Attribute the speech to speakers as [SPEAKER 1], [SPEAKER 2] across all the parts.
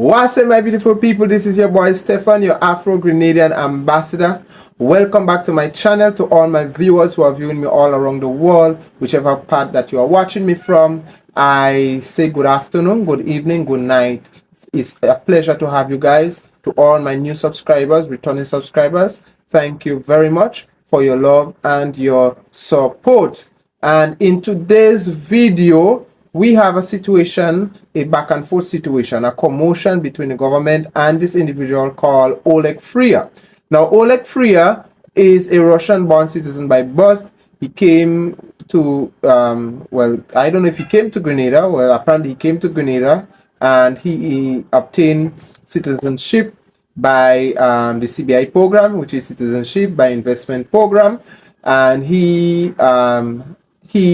[SPEAKER 1] What's up, my beautiful people? This is your boy Stefan, your Afro-Grenadian ambassador. Welcome back to my channel. To all my viewers who are viewing me all around the world, whichever part that you are watching me from, I say good afternoon, good evening, good night. It's a pleasure to have you guys. To all my new subscribers, returning subscribers, thank you very much for your love and your support. And in today's video, we have a situation, a back and forth situation, a commotion between the government and this individual called Oleg Freya. Now, Oleg Freya is a Russian-born citizen by birth. He came to, well, I don't know if he came to Grenada. Well, apparently he came to Grenada and he obtained citizenship by the CBI program, which is Citizenship by Investment Program. And he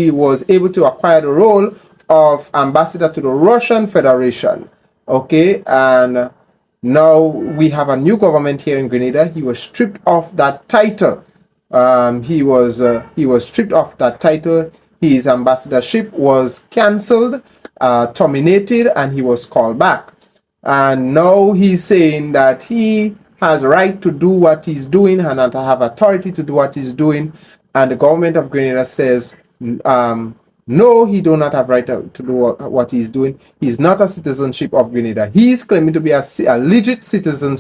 [SPEAKER 1] was able to acquire the role of ambassador to the Russian Federation. Okay, and now we have a new government here in Grenada. He was stripped of that title. He was stripped of that title. His ambassadorship was cancelled, terminated, and he was called back. And now he's saying that he has a right to do what he's doing and to have authority to do what he's doing. And the government of Grenada says, no, he do not have right to do what he's doing. He's not a citizenship of Grenada. He's claiming to be a legit citizen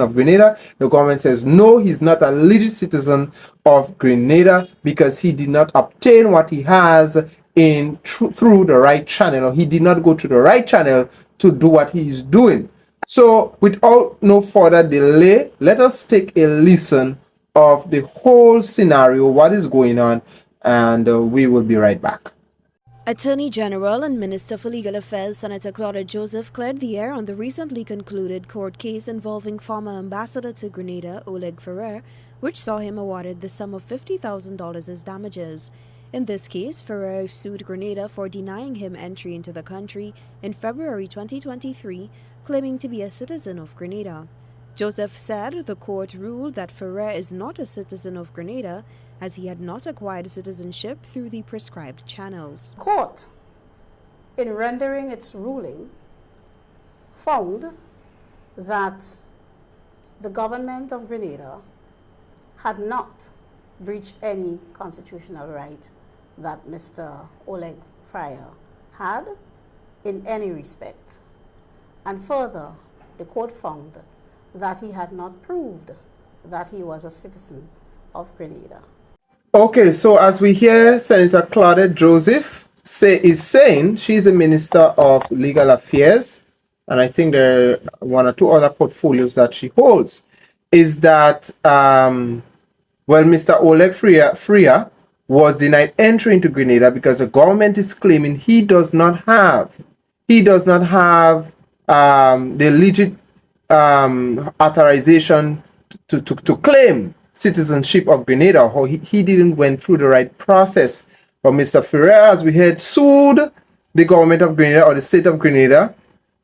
[SPEAKER 1] of Grenada. The government says, no, he's not a legit citizen of Grenada because he did not obtain what he has through the right channel, or he did not go to the right channel to do what he's doing. So without no further delay, let us take a listen of the whole scenario, what is going on, and we will be right back.
[SPEAKER 2] Attorney General and Minister for Legal Affairs Senator Claudia Joseph cleared the air on the recently concluded court case involving former ambassador to Grenada, Oleg Ferrer, which saw him awarded the sum of $50,000 as damages. In this case, Ferrer sued Grenada for denying him entry into the country in February 2023, claiming to be a citizen of Grenada. Joseph said the court ruled that Ferrer is not a citizen of Grenada as he had not acquired citizenship through the prescribed channels.
[SPEAKER 3] Court, in rendering its ruling, found that the government of Grenada had not breached any constitutional right that Mr. Oleg Freya had in any respect. And further, the court found that he had not proved that he was a citizen of Grenada.
[SPEAKER 1] Okay, so as we hear Senator Claudia Joseph is saying, she's a Minister of Legal Affairs, and I think there are one or two other portfolios that she holds, is that, well, Mr. Oleg Freya was denied entry into Grenada because the government is claiming he does not have the legit authorization to claim citizenship of Grenada, or he didn't went through the right process. But Mr. Ferrer, as we heard, sued the government of Grenada or the state of Grenada,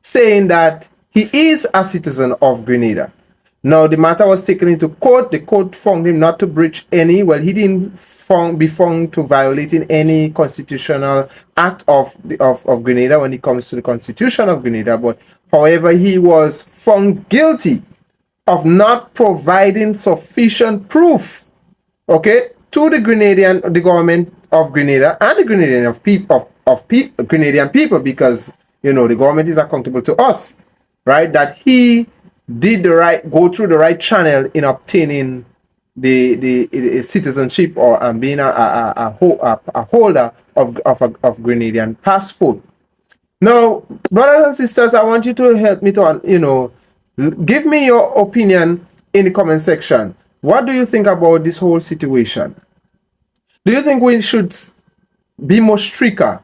[SPEAKER 1] saying that he is a citizen of Grenada. Now the matter was taken into court. The court found him not to breach any, well, he didn't be found to violating any constitutional act of Grenada when it comes to the Constitution of Grenada, but however, he was found guilty of not providing sufficient proof, okay, to the government of Grenada and the Grenadian people, because you know the government is accountable to us, right? That he did go through the right channel in obtaining the citizenship or being a holder of Grenadian passport. Now, brothers and sisters, I want you to help me to, give me your opinion in the comment section. What do you think about this whole situation? Do you think we should be more stricter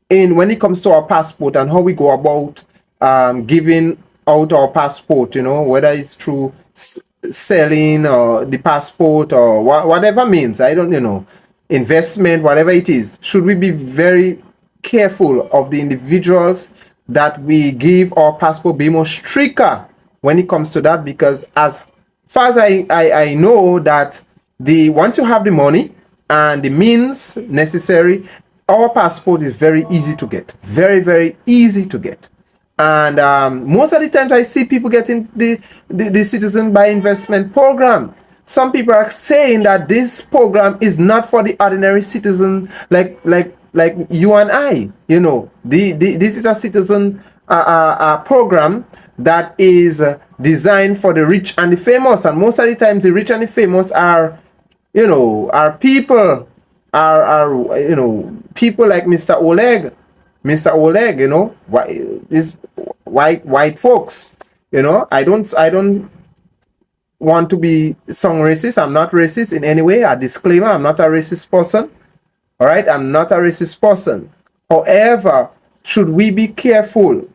[SPEAKER 1] when it comes to our passport and how we go about giving out our passport, whether it's through selling or the passport or whatever means, I don't, investment, whatever it is? Should we be very careful of the individuals that we give our passport, be more stricter when it comes to that? Because as far as I know that once you have the money and the means necessary, our passport is very easy to get, very, very easy to get. And most of the times I see people getting the citizen by investment program. Some people are saying that this program is not for the ordinary citizen like you and I. You know, this is a citizen program that is designed for the rich and the famous. And most of the times the rich and the famous are, you know, are people, are you know, people like Mr. Oleg, you know, is white folks. You know, I don't want to be song racist. I'm not racist in any way. A disclaimer: I'm not a racist person. All right, I'm not a racist person. However, should we be careful?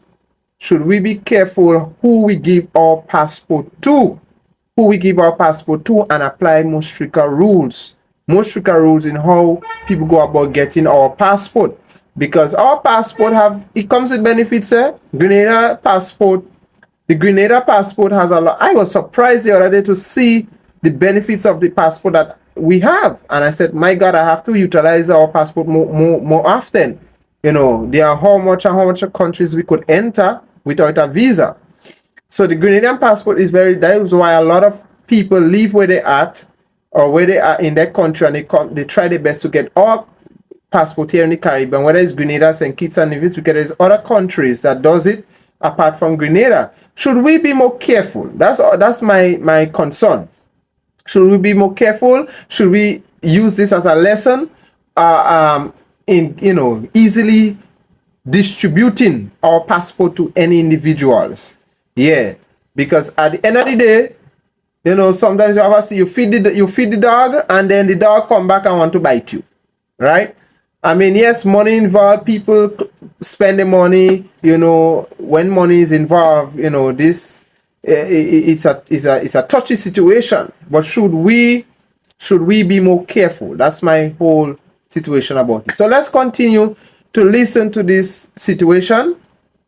[SPEAKER 1] Should we be careful who we give our passport to? Who we give our passport to, and apply more stricter rules. More stricter rules in how people go about getting our passport. Because our passport it comes with benefits, eh? Grenada passport. The Grenada passport has a lot. I was surprised the other day to see the benefits of the passport that we have. And I said, my God, I have to utilize our passport more often. You know, there are how much countries we could enter without a visa. So the Grenadian passport is that is why a lot of people leave where they at, or where they are in their country, and they try their best to get our passport here in the Caribbean, whether it's Grenada, St. Kitts and Nevis, because there's other countries that does it apart from Grenada. Should we be more careful? That's my concern. Should we be more careful? Should we use this as a lesson in, you know, easily distributing our passport to any individuals? Yeah, because at the end of the day, you know, sometimes you feed the dog, and then the dog come back and want to bite you, right? I mean, yes, money involved. People spend the money. You know, when money is involved, you know, it's a touchy situation. But should we be more careful? That's my whole situation about it. So let's continue to listen to this situation.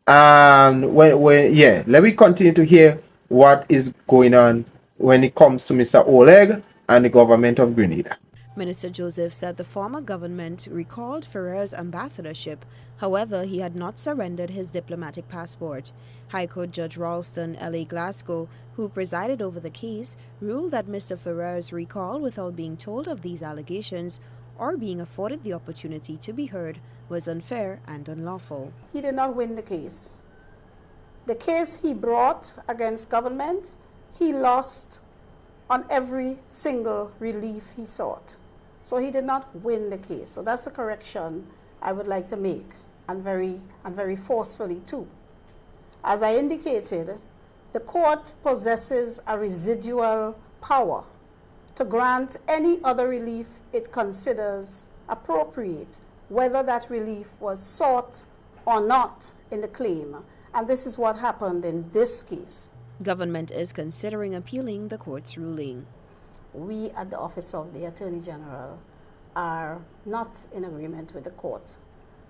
[SPEAKER 1] And let me continue to hear what is going on when it comes to Mr. Oleg and the government of Grenada.
[SPEAKER 2] Minister Joseph said the former government recalled Ferrer's ambassadorship. However, he had not surrendered his diplomatic passport. High Court Judge Ralston L.A. Glasgow, who presided over the case, ruled that Mr. Ferrer's recall without being told of these allegations or being afforded the opportunity to be heard was unfair and unlawful.
[SPEAKER 3] He did not win the case. The case he brought against government, he lost on every single relief he sought. So he did not win the case. So that's a correction I would like to make, and very forcefully too. As I indicated, the court possesses a residual power to grant any other relief it considers appropriate, whether that relief was sought or not in the claim. And this is what happened in this case.
[SPEAKER 2] Government is considering appealing the court's ruling.
[SPEAKER 3] We at the Office of the Attorney General are not in agreement with the court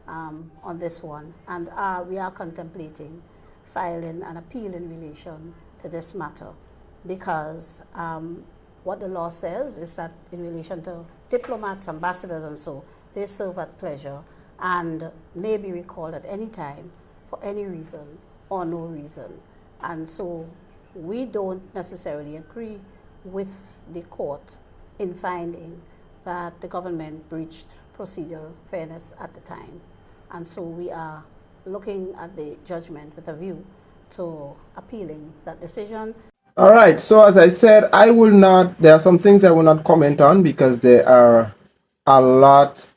[SPEAKER 3] on this one, and we are contemplating filing an appeal in relation to this matter, because what the law says is that in relation to diplomats, ambassadors, and so, they serve at pleasure and may be recalled at any time for any reason or no reason. And so we don't necessarily agree with the court in finding that the government breached procedural fairness at the time. And so we are looking at the judgment with a view to appealing that decision.
[SPEAKER 1] All right, so as I said, there are some things I will not comment on because there are a lot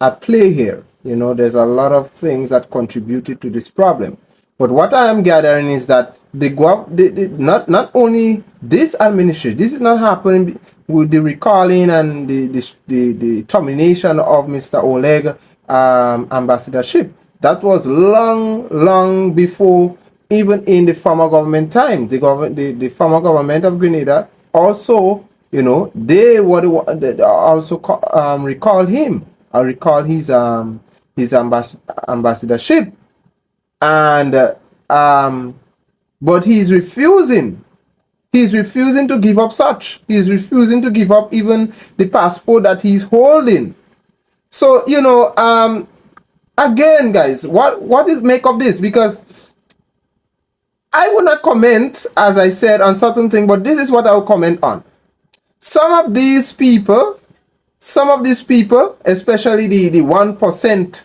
[SPEAKER 1] at play here. You know, there's a lot of things that contributed to this problem. But what I am gathering is that not only this administration, this is not happening with the recalling and the termination of Mr. Oleg ambassadorship. That was long before, even in the former government time. The former government of Grenada also, you know, they also recalled him. I recall his ambassadorship, and but he's refusing. He's refusing to give up such. He's refusing to give up even the passport that he's holding. So, you know, again, guys, what is make of this? Because I will not comment, as I said, on certain things, but this is what I will comment on. Some of these people, especially the 1%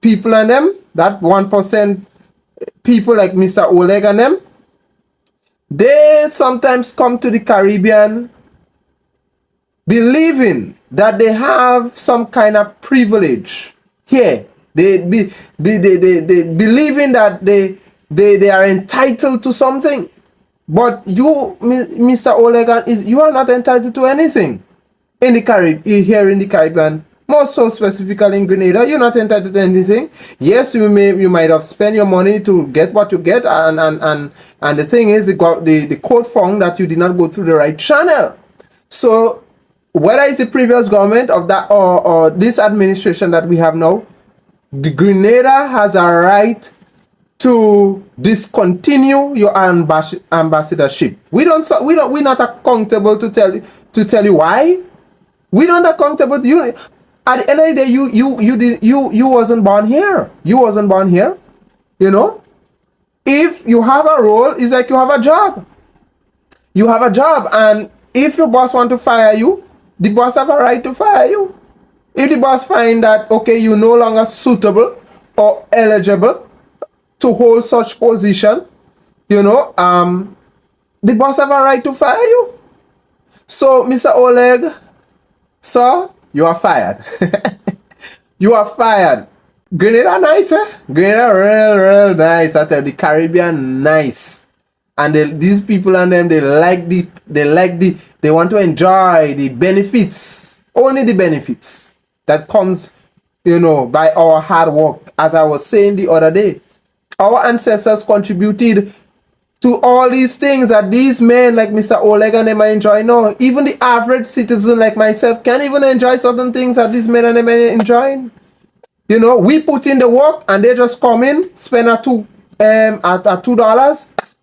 [SPEAKER 1] people and them, that 1% people like Mr. Oleg and them, they sometimes come to the Caribbean believing that they have some kind of privilege here. They believing that they are entitled to something. But you, Mr. Oleg, you are not entitled to anything in the here in the Caribbean. More so specifically in Grenada, you're not entitled to anything. Yes, you might have spent your money to get what you get, and the thing is, the court found that you did not go through the right channel. So whether it's the previous government of that or this administration that we have now, the Grenada has a right to discontinue your ambassadorship. We're not accountable to tell you why. We're not accountable to you. At the end of the day, you wasn't born here. You wasn't born here. You know? If you have a role, it's like you have a job. You have a job, and if your boss want to fire you, the boss have a right to fire you. If the boss find that, okay, you're no longer suitable or eligible to hold such position, you know, the boss have a right to fire you. So, Mr. Oleg, sir, you are fired. You are fired. Grenada nice, eh? Grenada real nice. I tell the Caribbean nice. And these people and them, they want to enjoy the benefits, only the benefits that comes, you know, by our hard work. As I was saying the other day, our ancestors contributed to all these things that these men like Mr. Oleg and them are enjoying now. Even the average citizen like myself can't even enjoy certain things that these men and them are enjoying. You know, we put in the work and they just come in, spend $2,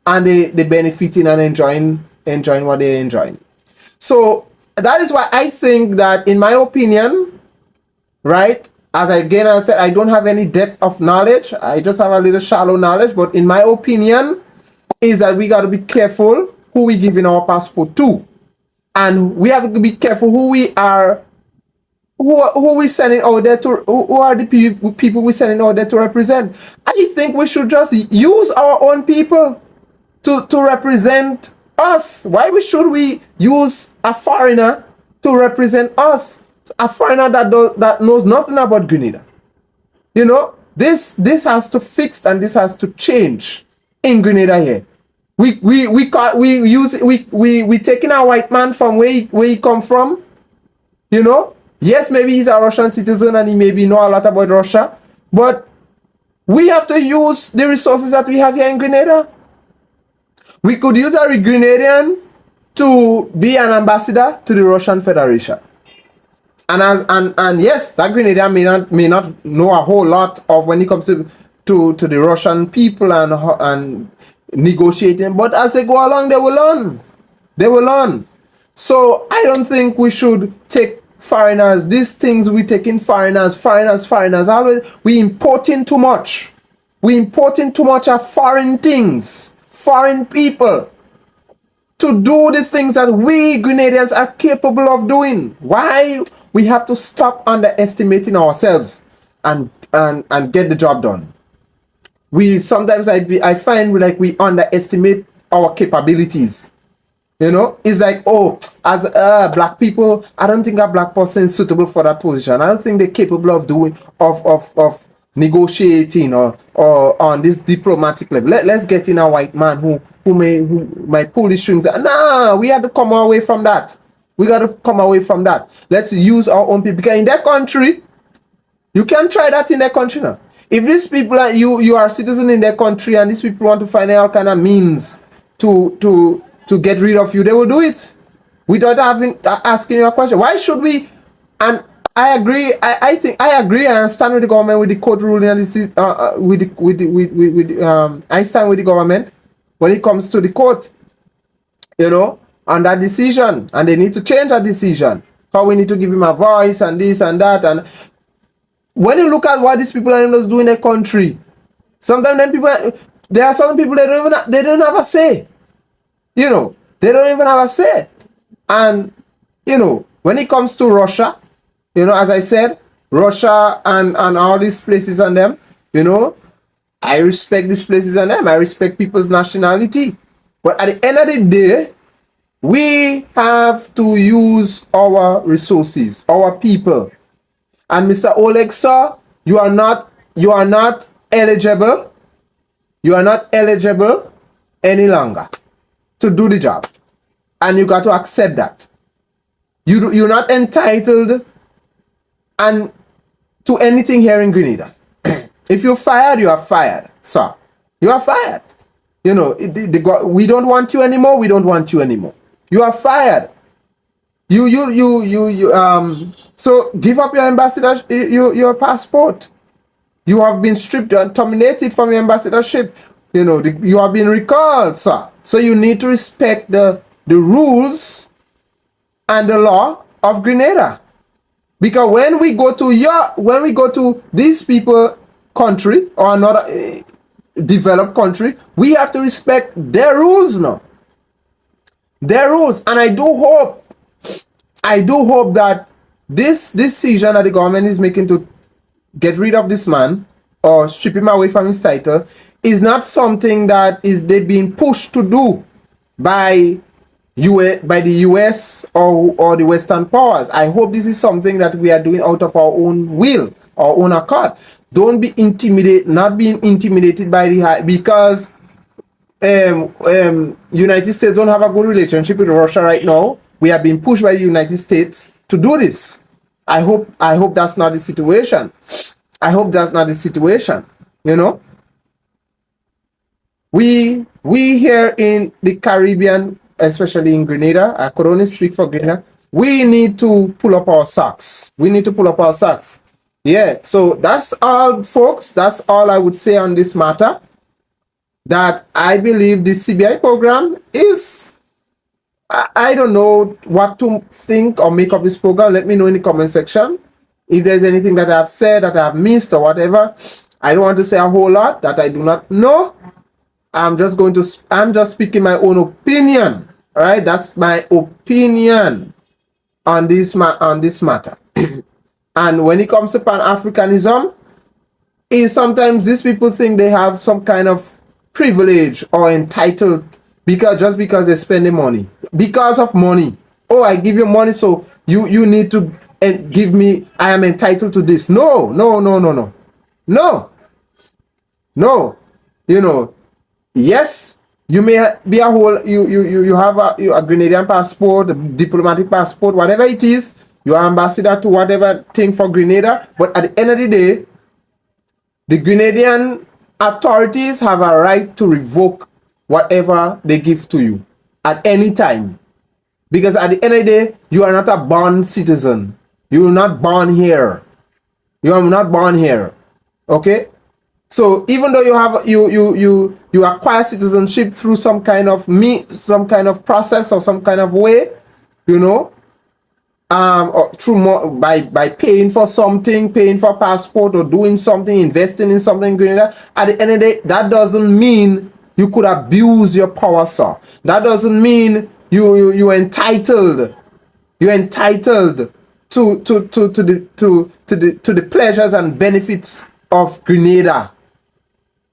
[SPEAKER 1] and they benefiting and enjoying what they're enjoying. So that is why I think that, in my opinion, right, as I said, I don't have any depth of knowledge. I just have a little shallow knowledge. But in my opinion, is that we got to be careful who we giving our passport to, and we have to be careful who we are, who we sending out there to, who are the people we sending out there to represent. I think we should just use our own people to represent us. Why should we use a foreigner to represent us? A foreigner that knows nothing about Grenada. You know, this has to fix, and this has to change in Grenada here. We taking a white man from where he come from. You know, yes, maybe he's a Russian citizen and he maybe know a lot about Russia, but we have to use the resources that we have here in Grenada. We could use a Grenadian to be an ambassador to the Russian Federation. And yes, that Grenadian may not know a whole lot of when it comes to the Russian people and negotiating, but as they go along, they will learn. They will learn. So I don't think we should take foreigners. These things we taking foreigners. Always we importing too much. We importing too much of foreign things, foreign people, to do the things that we Grenadians are capable of doing. Why? We have to stop underestimating ourselves and get the job done. I find we underestimate our capabilities. You know, it's like, oh, as black people, I don't think a black person is suitable for that position. I don't think they're capable of doing of negotiating or on this diplomatic level. Let's get in a white man who might pull the strings. Nah, we have to come away from that. We got to come away from that. Let's use our own people. Because in their country, you can try that in their country now. If these people are you are a citizen in their country and these people want to find all kind of means to get rid of you, they will do it without asking you a question. Why should we? And I agree. I think I agree. I stand with the government with the court ruling, and I stand with the government when it comes to the court. You know, on that decision, and they need to change that decision. How we need to give him a voice and this and that. And when you look at what these people are do in their country, sometimes then people There are some people that they don't have a say. You know, they don't even have a say. And you know, when it comes to Russia, you know, as I said, Russia and all these places and them, you know, I respect these places and them. I respect people's nationality. But at the end of the day, we have to use our resources, our people. And Mr. Oleg, sir, you are not eligible. You are not eligible any longer to do the job. And you got to accept that. You're not entitled and to anything here in Grenada. If you're fired, you are fired, sir. You are fired. You know, we don't want you anymore. We don't want you anymore. You are fired. So give up your ambassador, your passport. You have been stripped and terminated from your ambassadorship. You know, you have been recalled, sir. So you need to respect the rules and the law of Grenada. Because when we go to these people country or another developed country, we have to respect their rules now. Their rules. And I do hope that this decision that the government is making to get rid of this man or strip him away from his title is not something that they being pushed to do by the US or the Western powers. I hope this is something that we are doing out of our own will, our own accord. Don't be intimidated, not being intimidated by because United States don't have a good relationship with Russia right now. We are being pushed by the United States to do this. I hope that's not the situation. I hope that's not the situation. You know, we here in the Caribbean, especially in Grenada, I could only speak for Grenada. We need to pull up our socks. We need to pull up our socks. Yeah. So that's all, folks. That's all I would say on this matter. That I believe the CBI program is. I don't know what to think or make of this program. Let me know in the comment section if there's anything that I've said that I've missed or whatever. I don't want to say a whole lot that I do not know. I'm just speaking my own opinion. All right, that's my opinion on this matter. And when it comes to Pan-Africanism, is sometimes these people think they have some kind of privilege or entitled because they spend the money because of money. Oh, I give you money, so you need to give me. I am entitled to this. No. You know, yes, you may be a whole. You have a Grenadian passport, a diplomatic passport, whatever it is. You are ambassador to whatever thing for Grenada. But at the end of the day, the Grenadian authorities have a right to revoke whatever they give to you at any time. Because at the end of the day, you are not a born citizen. You are not born here. You are not born here. Okay? So even though you acquire citizenship through some kind of process or some kind of way, you know, or through by paying for something, paying for a passport or doing something, investing in something in Grenada, at the end of the day, that doesn't mean you could abuse your power, sir. That doesn't mean you're entitled. You're entitled to the pleasures and benefits of Grenada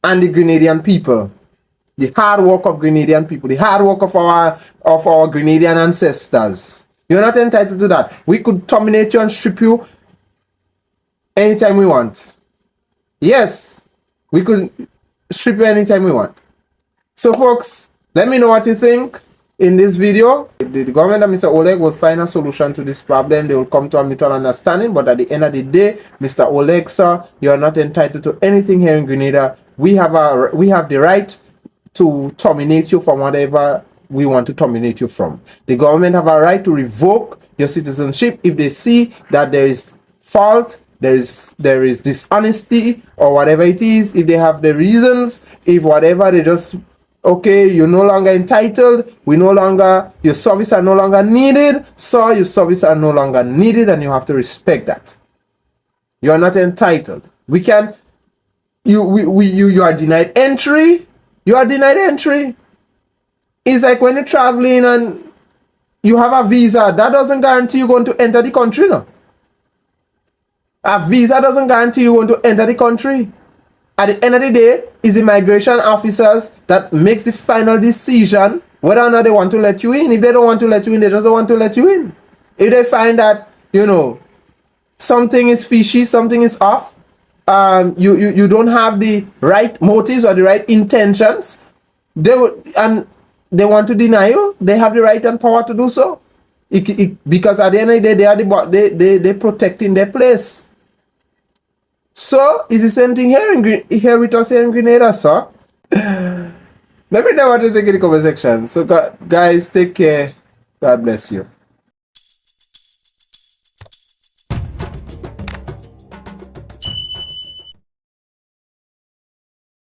[SPEAKER 1] and the Grenadian people. The hard work of Grenadian people, the hard work of our Grenadian ancestors. You're not entitled to that. We could terminate you and strip you anytime we want. Yes, we could strip you anytime we want. So folks, let me know what you think in this video. The government and Mr. Oleg will find a solution to this problem. They will come to a mutual understanding. But at the end of the day, Mr. Oleg, sir, you are not entitled to anything here in Grenada. We have the right to terminate you from whatever we want to terminate you from. The government have a right to revoke your citizenship if they see that there is fault, there is dishonesty or whatever it is. If they have the reasons, if whatever, they just, okay, you're no longer entitled, your service are no longer needed, so your service are no longer needed, and you have to respect that. You are not entitled. You are denied entry you are denied entry. It's like when you're traveling and you have a visa, that doesn't guarantee you're going to enter the country, no. A visa doesn't guarantee you're going to enter the country. At the end of the day, it's the immigration officers that makes the final decision whether or not they want to let you in. If they don't want to let you in, they just don't want to let you in. If they find that, you know, something is fishy, something is off, you don't have the right motives or the right intentions, they want to deny you, they have the right and power to do so. Because at the end of the day, they are they protecting their place. So it's the same thing here with us here in Grenada, sir. Let me know what you think in the comment section. So guys, take care. God bless you.